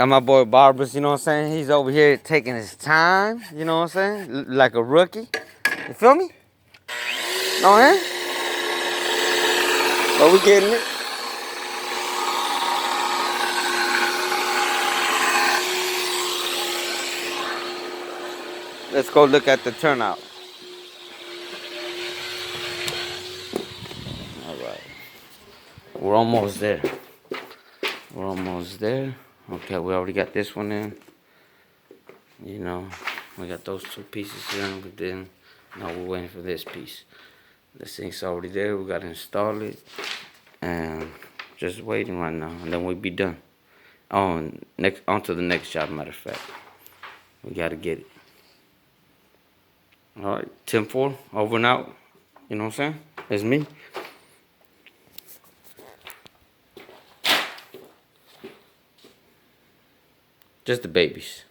Got my boy Barbers, you know what I'm saying? He's over here taking his time, you know what I'm saying? Like a rookie. You feel me? No, man? But we getting it. Let's go look at the turnout. All right. We're almost there. We're almost there. Okay, we already got this one in. You know, we got those two pieces in, but then now we're waiting for this piece. The sink's already there. We gotta install it, and just waiting right now, and then we'll be done. On to the next job. Matter of fact, we gotta get it. All right, 10-4, over and out. You know what I'm saying? It's me. Just the babies.